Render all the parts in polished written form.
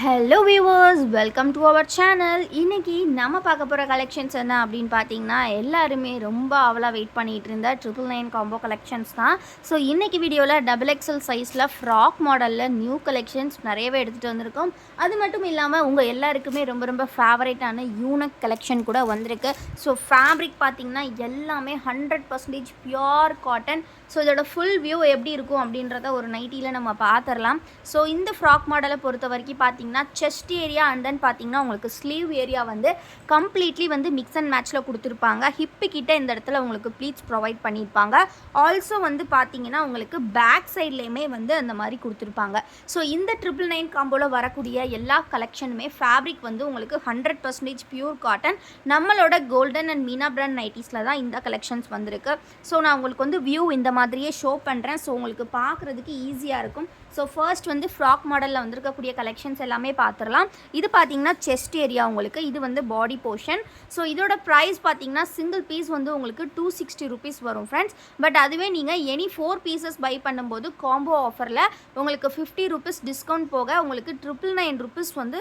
Hello viewers, welcome to our channel. இன்றைக்கி நம்ம பார்க்க போகிற கலெக்ஷன்ஸ் என்ன அப்படின்னு பார்த்தீங்கன்னா, எல்லாருமே ரொம்ப அவளாக வெயிட் பண்ணிகிட்டு இருந்த 999 காம்போ கலெக்ஷன்ஸ் தான். ஸோ இன்றைக்கி வீடியோவில் XXL சைஸில் ஃப்ராக் மாடலில் நியூ கலெக்ஷன்ஸ் நிறையவே எடுத்துகிட்டு வந்திருக்கோம். அது மட்டும் இல்லாமல் உங்கள் எல்லாருக்குமே ரொம்ப ரொம்ப ஃபேவரேட்டான யூனிக் கலெக்ஷன் கூட வந்திருக்கு. ஸோ ஃபேப்ரிக் பார்த்திங்கன்னா எல்லாமே 100% பியோர் காட்டன். ஸோ இதோட ஃபுல் வியூ எப்படி இருக்கும் அப்படின்றத ஒரு நைட்டியில் நம்ம பார்த்துடலாம். ஸோ இந்த ஃப்ராக் மாடலை பொறுத்த வரைக்கும் பார்த்தீங்கன்னா செஸ்ட் ஏரியா அண்ட் தென் பார்த்தீங்கன்னா உங்களுக்கு ஸ்லீவ் ஏரியா வந்து கம்ப்ளீட்லி வந்து மிக்ஸ் அண்ட் மேட்ச்சில் கொடுத்துருப்பாங்க. ஹிப்பு கிட்ட இந்த இடத்துல உங்களுக்கு ப்ளீட்ஸ் ப்ரொவைட் பண்ணியிருப்பாங்க. ஆல்சோ வந்து பார்த்தீங்கன்னா உங்களுக்கு பேக் சைட்லேயுமே வந்து அந்த மாதிரி கொடுத்துருப்பாங்க. ஸோ இந்த 999 காம்போவில் வரக்கூடிய எல்லா கலெக்ஷனுமே ஃபேப்ரிக் வந்து உங்களுக்கு 100% பியூர் காட்டன். நம்மளோட கோல்டன் அண்ட் மீனா பிராண்ட் நைட்டிஸில் தான் இந்த கலெக்ஷன்ஸ் வந்திருக்கு. ஸோ நான் உங்களுக்கு வந்து வியூ இந்த மாதிரியே ஷோ பண்ணுறேன். ஸோ உங்களுக்கு பார்க்குறதுக்கு ஈஸியாக இருக்கும். ஸோ ஃபர்ஸ்ட் வந்து ஃப்ராக் மாடலில் வந்திருக்கக்கூடிய கலெக்ஷன்ஸ் எல்லாமே பார்த்துடலாம். இது பார்த்தீங்கன்னா செஸ்ட் ஏரியா உங்களுக்கு, இது வந்து பாடி போர்ஷன். ஸோ இதோட ப்ரைஸ் பார்த்தீங்கன்னா சிங்கிள் பீஸ் வந்து உங்களுக்கு 260 ருபீஸ் வரும் ஃப்ரெண்ட்ஸ். பட் அதுவே நீங்கள் எனி 4 பீசஸ் பை பண்ணும்போது காம்போ ஆஃபரில் உங்களுக்கு 50 ருபீஸ் டிஸ்கவுண்ட் போக உங்களுக்கு 999 ருபீஸ் வந்து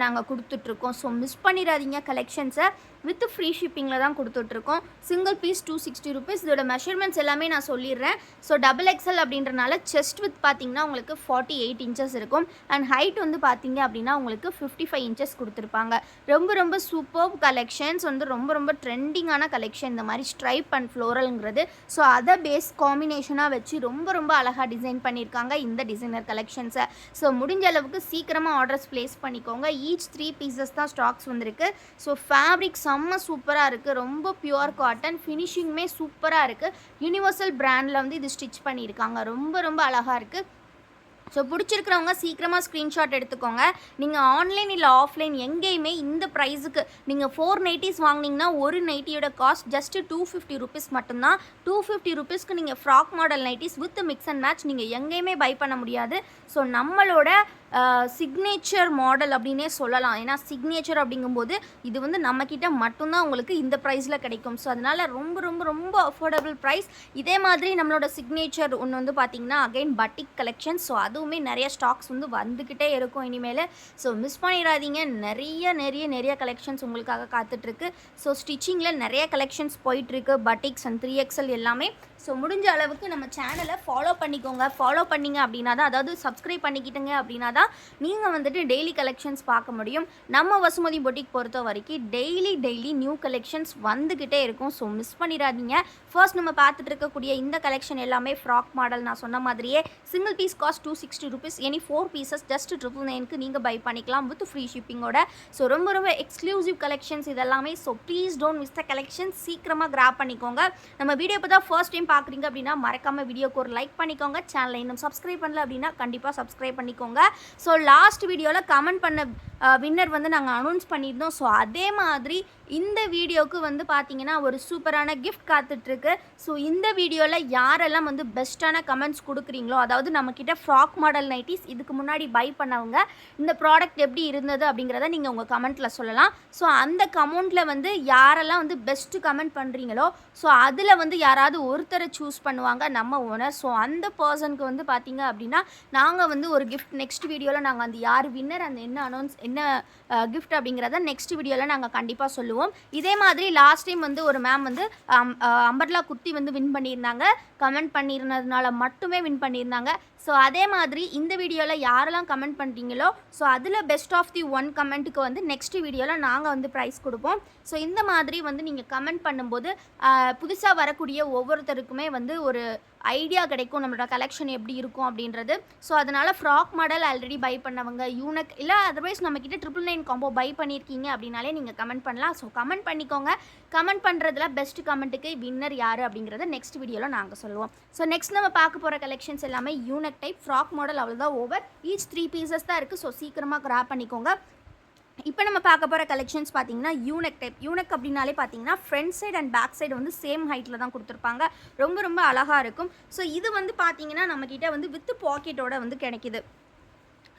நாங்கள் கொடுத்துட்ருக்கோம். ஸோ மிஸ் பண்ணிடாதீங்க கலெக்ஷன்ஸை. வித் ஃப்ரீ ஷிப்பிங்கில் தான் கொடுத்துட்ருக்கோம். Single piece 260 rupees. இதோட மெஷர்மெண்ட்ஸ் எல்லாமே நான் சொல்லிடுறேன். ஸோ XXL அப்படின்றனால செஸ்ட் வித் பார்த்தீங்கன்னா உங்களுக்கு 48 இன்ச்சஸ் இருக்கும். அண்ட் ஹைட் வந்து பார்த்தீங்க அப்படின்னா உங்களுக்கு 55 இன்ச்சஸ் கொடுத்துருப்பாங்க. ரொம்ப ரொம்ப சூப்பர் கலெக்ஷன்ஸ் வந்து ரொம்ப ரொம்ப ட்ரெண்டிங்கான கலெக்ஷன் இந்த மாதிரி ஸ்ட்ரைப் அண்ட் ஃப்ளோரல்ங்கிறது. ஸோ அதை பேஸ் காம்பினேஷனாக வச்சு ரொம்ப ரொம்ப அழகாக டிசைன் பண்ணியிருக்காங்க இந்த டிசைனர் கலெக்ஷன்ஸை. ஸோ முடிஞ்ச அளவுக்கு சீக்கிரமாக ஆர்டர்ஸ் ப்ளேஸ் பண்ணிக்கோங்க. ஈச் 3 பீசஸ் தான் ஸ்டாக்ஸ் வந்திருக்கு. ஸோ ஃபேப்ரிக் செம்ம சூப்பராக இருக்குது. ரொம்ப பியூர் காட்டன். ஃபினிஷிங்குமே சூப்பராக இருக்குது. யூனிவர்சல் பிராண்டில் வந்து இது ஸ்டிச் பண்ணியிருக்காங்க. ரொம்ப ரொம்ப அழகாக இருக்குது. ஸோ பிடிச்சிருக்கிறவங்க சீக்கிரமாக ஸ்க்ரீன்ஷாட் எடுத்துக்கோங்க. நீங்கள் ஆன்லைன் இல்லை ஆஃப்லைன் எங்கேயுமே இந்த ப்ரைஸுக்கு நீங்கள் 4 நைட்டிஸ் வாங்கினீங்கன்னா ஒரு நைட்டியோட காஸ்ட் ஜஸ்ட்டு 250 ருபீஸ் மட்டும்தான். 250 ருபீஸ்க்கு நீங்கள் frock model nighties with mix and match நீங்கள் எங்கேயுமே பை பண்ண முடியாது. ஸோ நம்மளோட சிக்னேச்சர் மாடல் அப்படின்னே சொல்லலாம். ஏன்னா சிக்னேச்சர் அப்படிங்கும்போது இது வந்து நம்மக்கிட்ட மட்டும்தான் உங்களுக்கு இந்த ப்ரைஸில் கிடைக்கும். ஸோ அதனால் ரொம்ப ரொம்ப ரொம்ப அஃபோர்டபுள் ப்ரைஸ். இதே மாதிரி நம்மளோட சிக்னேச்சர் ஒன்று வந்து பார்த்திங்கன்னா அகைன் பட்டிக் கலெக்ஷன். ஸோ அதுவுமே நிறைய ஸ்டாக்ஸ் வந்து வந்துக்கிட்டே இருக்கும் இனிமேல். ஸோ மிஸ் பண்ணிடாதீங்க. நிறைய நிறைய நிறைய கலெக்ஷன்ஸ் உங்களுக்காக காத்துட்ருக்கு. ஸோ ஸ்டிச்சிங்கில் நிறைய கலெக்ஷன்ஸ் போயிட்டுருக்கு. பட்டிக்ஸ் அண்ட் 3XL எல்லாமே. ஸோ முடிஞ்ச அளவுக்கு நம்ம சேனலை ஃபாலோ பண்ணிக்கோங்க. ஃபாலோ பண்ணிங்க அப்படின்னா தான், அதாவது சப்ஸ்கிரைப் பண்ணிக்கிட்டுங்க அப்படின்னா தான் நீங்கள் வந்துட்டு டெய்லி கலெக்ஷன்ஸ் பார்க்க முடியும். நம்ம வசுமதி பொட்டிக் பொறுத்த வரைக்கும் டெய்லி நியூ கலெக்ஷன்ஸ் வந்துக்கிட்டே இருக்கும். ஸோ மிஸ் பண்ணிடாதீங்க. ஃபர்ஸ்ட் நம்ம பார்த்துட்டு இருக்கக்கூடிய இந்த கலெக்ஷன் எல்லாமே ஃப்ராக் மாடல். நான் சொன்ன மாதிரியே single piece cost 260 rupees. Any 4 pieces just 999க்கு நீங்கள் பை பண்ணிக்கலாம் வித் ஃப்ரீ ஷிப்பிங்கோட. ஸோ ரொம்ப ரொம்ப எக்ஸ்க்ளூசிவ் கலெக்ஷன்ஸ் இதெல்லாமே. So please don't miss the collection. சீக்கிரமாக கிராப் பண்ணிக்கோங்க. நம்ம வீடியோ இப்போ தான் ஃபர்ஸ்ட் டைம் பார்க்குறீங்க அப்படின்னா மறக்காமல் வீடியோக்கு ஒரு லைக் பண்ணிக்கோங்க. சேனலை இன்னும் சப்ஸ்கிரைப் பண்ணல அப்படின்னா கண்டிப்பாக சப்ஸ்கிரைப் பண்ணிக்கோங்க. ஸோ லாஸ்ட் வீடியோவில் கமெண்ட் பண்ண வின்னர் வந்து நாங்கள் அனௌன்ஸ் பண்ணியிருந்தோம். ஸோ அதே மாதிரி இந்த வீடியோவுக்கு வந்து பார்த்தீங்கன்னா ஒரு சூப்பரான கிஃப்ட் காத்துட்ருக்கு. ஸோ இந்த வீடியோவில் யாரெல்லாம் வந்து பெஸ்ட்டான கமெண்ட்ஸ் கொடுக்குறீங்களோ, அதாவது நம்மக்கிட்ட ஃப்ராக் மாடல் நைட்டிஸ் இதுக்கு முன்னாடி பை பண்ணவங்க இந்த ப்ராடக்ட் எப்படி இருந்தது அப்படிங்கிறத நீங்கள் உங்கள் கமெண்ட்டில் சொல்லலாம். ஸோ அந்த கமெண்ட்டில் வந்து யாரெல்லாம் வந்து பெஸ்ட்டு கமெண்ட் பண்ணுறீங்களோ, ஸோ அதில் வந்து யாராவது ஒருத்தரை சூஸ் பண்ணுவாங்க நம்ம ஓனர். ஸோ அந்த பர்சனுக்கு வந்து பார்த்தீங்க அப்படின்னா நாங்கள் வந்து ஒரு கிஃப்ட் நெக்ஸ்ட் வீடியோவில் நாங்கள் அந்த யார் வின்னர் அந்த என்ன கிஃப்ட் அப்படிங்கிறத நெக்ஸ்ட் வீடியோவில் நாங்கள் கண்டிப்பாக சொல்லுவோம். இதே மாதிரி லாஸ்ட் டைம் வந்து ஒரு மேம் வந்து அம்பர்லா குர்த்தி வந்து வின் பண்ணியிருந்தாங்க. கமெண்ட் பண்ணியிருந்ததுனால மட்டுமே வின் பண்ணியிருந்தாங்க. ஸோ அதே மாதிரி இந்த வீடியோவில் யாரெல்லாம் கமெண்ட் பண்ணுறீங்களோ, ஸோ அதில் பெஸ்ட் ஆஃப் தி 1 கமெண்ட்டுக்கு வந்து நெக்ஸ்ட் வீடியோவில் நாங்கள் வந்து ப்ரைஸ் கொடுப்போம். ஸோ இந்த மாதிரி வந்து நீங்கள் கமெண்ட் பண்ணும்போது புதுசாக வரக்கூடிய ஒவ்வொருத்தருக்குமே வந்து ஒரு ஐடியா கிடைக்கும் நம்மளோட கலெக்ஷன் எப்படி இருக்கும் அப்படின்றது. ஸோ அதனால் ஃப்ராக் மாடல் ஆல்ரெடி பை பண்ணவங்க, யூனிக் இல்லை அதர்வைஸ் நம்மக்கிட்ட 999 காம்போ பை பண்ணியிருக்கீங்க அப்படின்னாலே நீங்கள் கமெண்ட் பண்ணலாம். ஸோ கமெண்ட் பண்ணிக்கோங்க. கமெண்ட் பண்ணுறதுல பெஸ்ட் கமெண்ட்டுக்கு வின்னர் யார் அப்படிங்கிறத நெக்ஸ்ட் வீடியோவில் நாங்கள் சொல்லுவோம். ஸோ நெக்ஸ்ட் நம்ம பார்க்க போகிற கலெக்ஷன்ஸ் எல்லாமே யூனிக் டைப் ஃப்ராக் மாடல். அவ்வளோதான் ஓவர். ஈச் 3 பீசஸ் தான் இருக்குது. ஸோ சீக்கிரமாக கிராப் பண்ணிக்கோங்க. இப்போ நம்ம பார்க்க போகிற கலெக்ஷன்ஸ் பார்த்தீங்கன்னா யூனிக் டைப். யூனிக் அப்படின்னாலே பார்த்தீங்கன்னா front side and back side வந்து சேம் ஹைட்டில் தான் கொடுத்துருப்பாங்க. ரொம்ப ரொம்ப அழகாக இருக்கும். ஸோ இது வந்து பார்த்தீங்கன்னா நம்மக்கிட்ட வந்து வித் பாக்கெட்டோட வந்து கிடைக்கிது.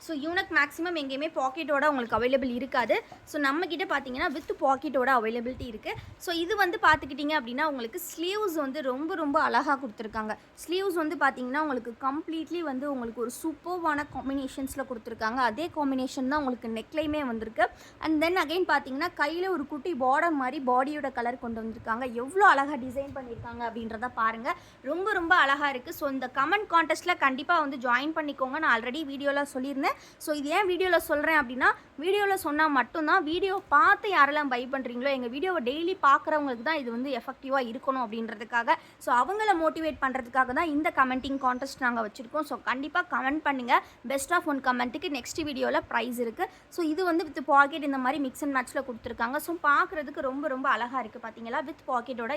ஸோ யூனக் மேக்ஸிமம் எங்கேயுமே பாக்கெட்டோட உங்களுக்கு அவைலபிள் இருக்காது. ஸோ நம்மக்கிட்ட பார்த்தீங்கன்னா வித் பாக்கெட்டோட அவைலபிலிட்டி இருக்குது. ஸோ இது வந்து பார்த்துக்கிட்டிங்க அப்படின்னா உங்களுக்கு ஸ்லீவ்ஸ் வந்து ரொம்ப ரொம்ப அழகாக கொடுத்துருக்காங்க. ஸ்லீவ்ஸ் வந்து பார்த்தீங்கன்னா உங்களுக்கு கம்ப்ளீட்லி வந்து உங்களுக்கு ஒரு சூப்பர்வான காம்பினேஷன்ஸில் கொடுத்துருக்காங்க. அதே காம்பினேஷன் தான் உங்களுக்கு நெக்லையுமே வந்திருக்கு. அண்ட் தென் அகைன் பார்த்தீங்கன்னா கையில் ஒரு குட்டி பார்டர் மாதிரி பாடியோட கலர் கொண்டு வந்திருக்காங்க. எவ்வளோ அழகாக டிசைன் பண்ணியிருக்காங்க அப்படின்றத பாருங்கள். ரொம்ப ரொம்ப அழகாக இருக்குது. ஸோ இந்த கமெண்ட் கான்டெஸ்ட்டில் கண்டிப்பாக வந்து ஜாயின் பண்ணிக்கோங்க. நான் ஆல்ரெடி வீடியோவில் சொல்லியிருந்தேன். ஸோ இது ஏன் வீடியோவில் சொல்கிறேன் அப்படின்னா, வீடியோவில் சொன்னால் மட்டும்தான் வீடியோ பார்த்து யாரெல்லாம் பை பண்ணுறீங்களோ எங்கள் வீடியோவை டெய்லி பார்க்குறவங்களுக்கு தான் இது வந்து எஃபெக்டிவாக இருக்கணும் அப்படின்றதுக்காக, ஸோ அவங்கள மோட்டிவேட் பண்ணுறதுக்காக தான் இந்த கமெண்டிங் கான்டெஸ்ட் நாங்கள் வச்சுருக்கோம். ஸோ கண்டிப்பாக கமெண்ட் பண்ணுங்கள். பெஸ்ட் ஆஃப் 1 கமெண்ட்டுக்கு நெக்ஸ்ட் வீடியோவில் ப்ரைஸ் இருக்குது. ஸோ இது வந்து வித் பாக்கெட் இந்த மாதிரி மிக்ஸ் அண்ட் மேட்ச்சில் கொடுத்துருக்காங்க. ஸோ பார்க்குறதுக்கு ரொம்ப ரொம்ப அழகாக இருக்குது. பார்த்தீங்களா, வித் பாக்கெட்டோட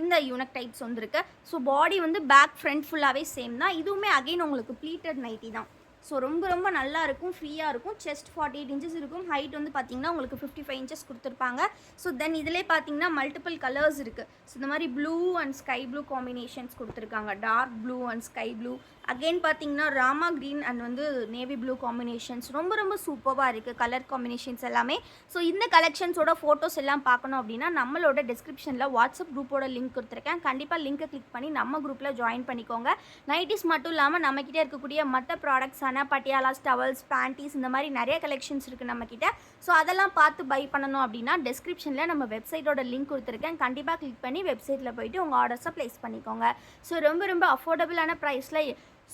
இந்த யூனக் டைப்ஸ் வந்துருக்கு. ஸோ பாடி வந்து பேக் ஃப்ரண்ட் ஃபுல்லாகவே சேம் தான். இதுவுமே அகைன் உங்களுக்கு ப்ளீட்டட் நைட்டி தான். ஸோ ரொம்ப ரொம்ப நல்லா இருக்கும், ஃப்ரீயாக இருக்கும். செஸ்ட் 48 இன்ச்சஸ் இருக்கும். ஹைட் வந்து பார்த்திங்கன்னா உங்களுக்கு 55 இன்ச்சஸ் கொடுத்துருப்பாங்க. ஸோ தென் இதிலே பார்த்தீங்கன்னா மல்டிபிள் கலர்ஸ் இருக்குது. ஸோ இந்த மாதிரி blue and sky blue combinations கொடுத்துருக்காங்க. Dark blue and sky blue, again பார்த்தீங்கன்னா ராமா க்ரீன் அண்ட் வந்து நேவி ப்ளூ காம்பினேஷன்ஸ் ரொம்ப ரொம்ப சூப்பராக இருக்குது கலர் காம்பினேஷன்ஸ் எல்லாமே. ஸோ இந்த கலெக்ஷன்ஸோட ஃபோட்டோஸ் எல்லாம் பார்க்கணும் அப்படின்னா நம்மளோட டிஸ்கிரிப்ஷனில் வாட்ஸ்அப் குரூப்போட லிங்க் கொடுத்துருக்கேன். கண்டிப்பாக லிங்க்கை கிளிக் பண்ணி நம்ம குரூப்பில் ஜாயின் பண்ணிக்கோங்க. நைட்டிஸ் மட்டும் இல்லாமல் நம்மக்கிட்ட இருக்கக்கூடிய மற்ற ப்ராடக்ட்ஸ் பட்டியாலாஸ், டவல்ஸ், பேண்டீஸ் இந்த மாதிரி நிறைய கலெக்ஷன்ஸ் இருக்குது நம்மக்கிட்ட. ஸோ அதெல்லாம் பார்த்து பை பண்ணணும் அப்படின்னா டிஸ்கிரிப்ஷனில் நம்ம வெப்சைட்டோட லிங்க் கொடுத்துருக்கேன். கண்டிப்பாக கிளிக் பண்ணி வெப்சைட்டில் போய்ட்டு உங்கள் ஆர்டர்ஸை ப்ளேஸ் பண்ணிக்கோங்க. ஸோ ரொம்ப ரொம்ப அஃபோர்டபுளான ப்ரைஸில்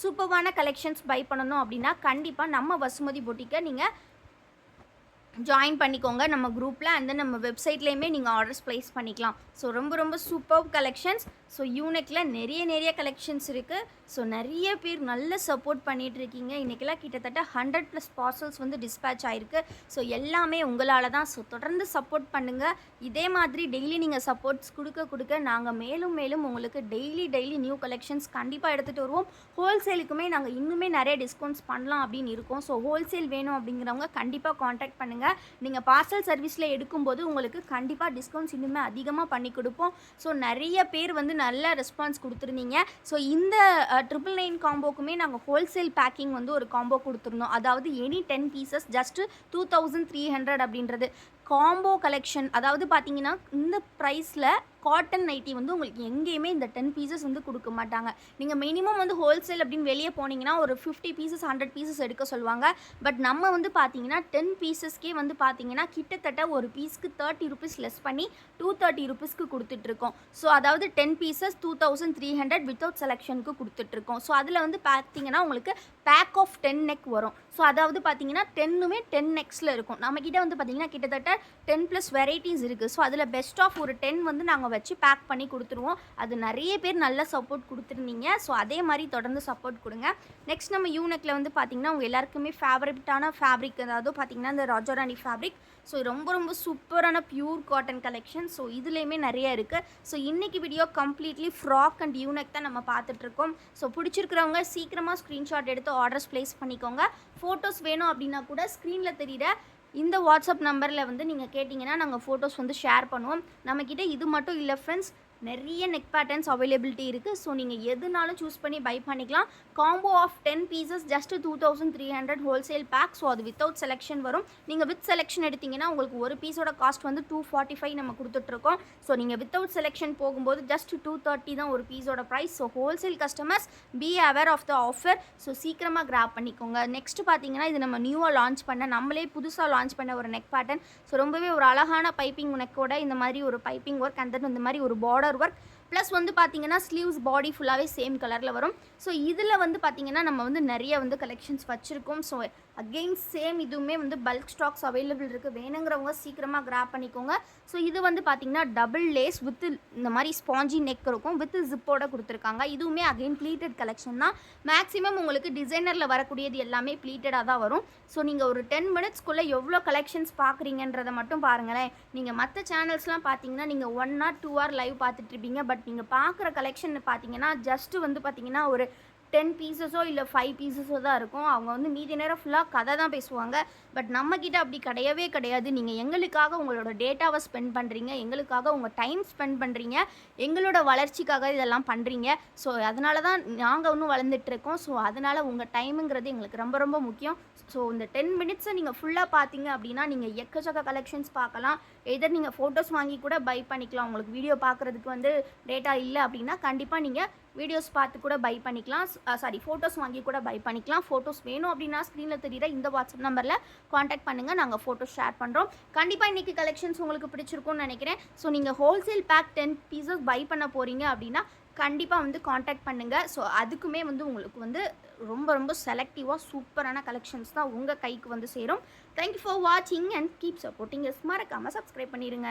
சூப்பர்வான கலெக்ஷன்ஸ் பை பண்ணணும் அப்படின்னா கண்டிப்பாக நம்ம வசுமதி பொட்டிக்கை நீங்கள் ஜாயின் பண்ணிக்கோங்க நம்ம குரூப்பில். அண்ட் தென் நம்ம வெப்சைட்லேயுமே நீங்கள் ஆர்டர்ஸ் ப்ளேஸ் பண்ணிக்கலாம். ஸோ ரொம்ப ரொம்ப சூப்பர் கலெக்ஷன்ஸ். ஸோ யூனிக்கில் நிறைய கலெக்ஷன்ஸ் இருக்குது. ஸோ நிறைய பேர் நல்ல சப்போர்ட் பண்ணிகிட்டு இருக்கீங்க. இன்றைக்கெல்லாம் கிட்டத்தட்ட 100+ பார்சல்ஸ் வந்து டிஸ்பேச் ஆகிருக்கு. ஸோ எல்லாமே உங்களால் தான். ஸோ தொடர்ந்து சப்போர்ட் பண்ணுங்கள். இதே மாதிரி டெய்லி நீங்கள் சப்போர்ட்ஸ் கொடுக்க நாங்கள் மேலும் உங்களுக்கு டெய்லி நியூ கலெக்ஷன்ஸ் கண்டிப்பாக எடுத்துகிட்டு வருவோம். ஹோல்சேலுக்குமே நாங்கள் இன்னுமே நிறைய டிஸ்கவுண்ட்ஸ் பண்ணலாம் அப்படின்னு இருக்கோம். ஸோ ஹோல்சேல் வேணும் அப்படிங்கிறவங்க கண்டிப்பாக காண்டாக்ட் பண்ணுங்கள். நீங்கள் பார்சல் சர்வீஸில் எடுக்கும்போது உங்களுக்கு கண்டிப்பாக டிஸ்கவுண்ட்ஸ் இன்னுமே அதிகமாக பண்ணி கொடுப்போம். ஸோ நிறைய பேர் வந்து நல்ல ரெஸ்பான்ஸ் கொடுத்துருந்தீங்க. ஸோ இந்த 999 காம்போக்குமே நாங்கள் ஹோல்சேல் பேக்கிங் வந்து ஒரு காம்போ கொடுத்துருந்தோம். அதாவது எனி 10 பீசஸ் ஜஸ்ட்டு 2300 அப்படின்றது காம்போ கலெக்ஷன். அதாவது பார்த்தீங்கன்னா இந்த ப்ரைஸில் காட்டன் நைட்டி வந்து உங்களுக்கு எங்கேயுமே இந்த 10 பீசஸ் வந்து கொடுக்க மாட்டாங்க. நீங்கள் மினிமம் வந்து ஹோல்சேல் அப்படின்னு வெளியே போனீங்கன்னா ஒரு 50 பீசஸ் 100 பீசஸ் எடுக்க சொல்லுவாங்க. பட் நம்ம வந்து பார்த்தீங்கன்னா 10 பீசஸ்க்கே வந்து பார்த்தீங்கன்னா கிட்டத்தட்ட ஒரு பீஸ்க்கு 30 ருபீஸ் லெஸ் பண்ணி 230 ருபீஸ்க்கு கொடுத்துட்ருக்கோம். ஸோ அதாவது 10 பீசஸ் 2300 வித்தவுட் செலெக்ஷனுக்கு கொடுத்துட்ருக்கோம். ஸோ அதில் வந்து பார்த்தீங்கன்னா உங்களுக்கு பேக் ஆஃப் 10 நெக் வரும். ஸோ அதாவது பார்த்தீங்கன்னா 10மே 10 நெக்ஸில் இருக்கும். நம்மக்கிட்ட வந்து பார்த்தீங்கன்னா கிட்டத்தட்ட 10+ வெரைட்டிஸ் இருக்குது. ஸோ அதில் பெஸ்ட் ஆஃப் ஒரு 10 வந்து நாங்கள் வச்சு பேக் பண்ணி கொடுத்துருவோம். அது நிறைய பேர் நல்ல சப்போர்ட் கொடுத்துருந்தீங்க. ஸோ அதே மாதிரி தொடர்ந்து சப்போர்ட் கொடுங்க. நெக்ஸ்ட் நம்ம யூனிக்கில் வந்து பார்த்திங்கன்னா உங்கள் எல்லாருக்குமே ஃபேவரட்டான ஃபேப்ரிக், அதாவது பார்த்திங்கன்னா இந்த ராஜாராணி ஃபேப்ரிக். ஸோ ரொம்ப ரொம்ப சூப்பரான பியூர் காட்டன் கலெக்ஷன். ஸோ இதுலேயுமே நிறைய இருக்குது. ஸோ இன்றைக்கி video completely frock and unique தான் நம்ம பார்த்துட்ருக்கோம். ஸோ பிடிச்சிருக்கிறவங்க சீக்கிரமாக ஸ்க்ரீன்ஷாட் எடுத்து ஆர்டர்ஸ் ப்ளேஸ் பண்ணிக்கோங்க. ஃபோட்டோஸ் வேணும் அப்படின்னா கூட ஸ்க்ரீனில் தெரியுற இந்த வாட்ஸ்அப் நம்பரில் வந்து நீங்கள் கேட்டிங்கன்னா நாங்கள் ஃபோட்டோஸ் வந்து ஷேர் பண்ணுவோம். நம்மக்கிட்ட இது மட்டும் இல்லை ஃப்ரெண்ட்ஸ், நிறைய நெக் பேட்டர்ன்ஸ் அவைலபிலிட்டி இருக்குது. ஸோ நீங்கள் எதுனாலும் சூஸ் பண்ணி பை பண்ணிக்கலாம். Combo of 10 pieces just 2300 wholesale pack. So அது வித்தவுட் செலெக்ஷன் வரும். நீங்கள் வித் செலெக்ஷன் எடுத்திங்கன்னா உங்களுக்கு ஒரு பீஸோட காஸ்ட் வந்து 245 நம்ம கொடுத்துட்ருக்கோம். ஸோ நீங்கள் வித்தவுட் செலெக்ஷன் போகும்போது ஜஸ்ட் 230 தான் ஒரு பீஸோட price. So wholesale customers be aware of the offer. So சீக்கிரமாக கிராப் பண்ணிக்கோங்க. நெக்ஸ்ட் பார்த்தீங்கன்னா இது நம்ம நியூவாக லான்ச் பண்ண, நம்மளே புதுசாக லான்ச் பண்ண ஒரு நெக் பேட்டர்ன். ஸோ ரொம்பவே ஒரு அழகான பைப்பிங் நெக்கோட இந்த மாதிரி ஒரு பைப்பிங் ஒர்க் அண்ட் தென் இந்த மாதிரி ஒரு பார்டர் ஒர்க் ப்ளஸ் வந்து பார்த்தீங்கன்னா ஸ்லீவ்ஸ் பாடி ஃபுல்லாகவே சேம் கலரில் வரும். ஸோ இதில் வந்து பார்த்தீங்கன்னா நம்ம வந்து நிறைய வந்து கலெக்ஷன்ஸ் வச்சுருக்கோம். ஸோ அகெயின் சேம் இதுவுமே வந்து பல்க் ஸ்டாக்ஸ் அவைலபிள் இருக்குது. வேணுங்கிறவங்க சீக்கிரமாக கிராப் பண்ணிக்கோங்க. ஸோ இது வந்து பார்த்தீங்கன்னா டபுள் லேஸ் வித் இந்த மாதிரி ஸ்பாஞ்சி நெக் இருக்கும், வித் ஜிப்போட கொடுத்துருக்காங்க. இதுவுமே அகெயின் ப்ளீட்டட் கலெக்ஷன் தான். மேக்ஸிமம் உங்களுக்கு டிசைனரில் வரக்கூடியது எல்லாமே ப்ளீட்டடாக தான் வரும். ஸோ நீங்கள் ஒரு 10 மினிட்ஸ்க்குள்ளே எவ்வளோ கலெக்ஷன்ஸ் பார்க்குறீங்கன்றதை மட்டும் பாருங்களேன். நீங்கள் மற்ற சேனல்ஸ்லாம் பார்த்தீங்கன்னா நீங்கள் 1 or 2 hour லைவ் பார்த்துட்ருப்பீங்க. பட் நீங்கள் பார்க்குற கலெக்ஷன் பார்த்தீங்கன்னா ஜஸ்ட்டு வந்து பார்த்தீங்கன்னா ஒரு 10 பீசஸோ இல்லை 5 பீசஸோ தான் இருக்கும். அவங்க வந்து மீதி நேரம் ஃபுல்லாக கதை தான் பேசுவாங்க. பட் நம்மக்கிட்ட அப்படி கிடையவே கிடையாது. நீங்கள் எங்களுக்காக உங்களோட டேட்டாவை ஸ்பெண்ட் பண்ணுறீங்க, எங்களுக்காக உங்கள் டைம் ஸ்பெண்ட் பண்ணுறீங்க, எங்களோட வளர்ச்சிக்காக இதெல்லாம் பண்ணுறீங்க. ஸோ அதனால தான் நாங்கள் இன்னும் வளர்ந்துட்டுருக்கோம். ஸோ அதனால் உங்கள் டைமுங்கிறது எங்களுக்கு ரொம்ப ரொம்ப முக்கியம். ஸோ இந்த 10 மினிட்ஸை நீங்கள் ஃபுல்லாக பார்த்தீங்க அப்படின்னா நீங்கள் எக்கச்சக்க கலெக்ஷன்ஸ் பார்க்கலாம். எதர் நீங்கள் ஃபோட்டோஸ் வாங்கி கூட பை பண்ணிக்கலாம். உங்களுக்கு வீடியோ பார்க்குறதுக்கு வந்து டேட்டா இல்லை அப்படின்னா கண்டிப்பாக நீங்கள் வீடியோஸ் பார்த்து கூட பை பண்ணிக்கலாம். ஃபோட்டோஸ் வாங்கி கூட பை பண்ணிக்கலாம். ஃபோட்டோஸ் வேணும் அப்படின்னா ஸ்க்ரீனில் தெரியுற இந்த வாட்ஸ்அப் நம்பரில் காண்டாக்ட் பண்ணுங்கள். நாங்கள் ஃபோட்டோஸ் ஷேர் பண்ணுறோம். கண்டிப்பாக இன்றைக்கி கலெக்ஷன்ஸ் உங்களுக்கு பிடிச்சிருக்கும்னு நினைக்கிறேன். ஸோ நீங்கள் ஹோல்சேல் பேக் 10 பீசஸ் பை பண்ண போகிறீங்க அப்படின்னா கண்டிப்பாக வந்து காண்டாக்ட் பண்ணுங்கள். ஸோ அதுக்குமே வந்து உங்களுக்கு வந்து ரொம்ப ரொம்ப செலக்டிவாக சூப்பரான கலெக்ஷன்ஸ் தான் உங்கள் கைக்கு வந்து சேரும். தேங்க்யூ ஃபார் வாட்சிங் அண்ட் கீப் சப்போர்ட்டிங் எஸ். மறக்காமல் சப்ஸ்கிரைப் பண்ணிடுங்க.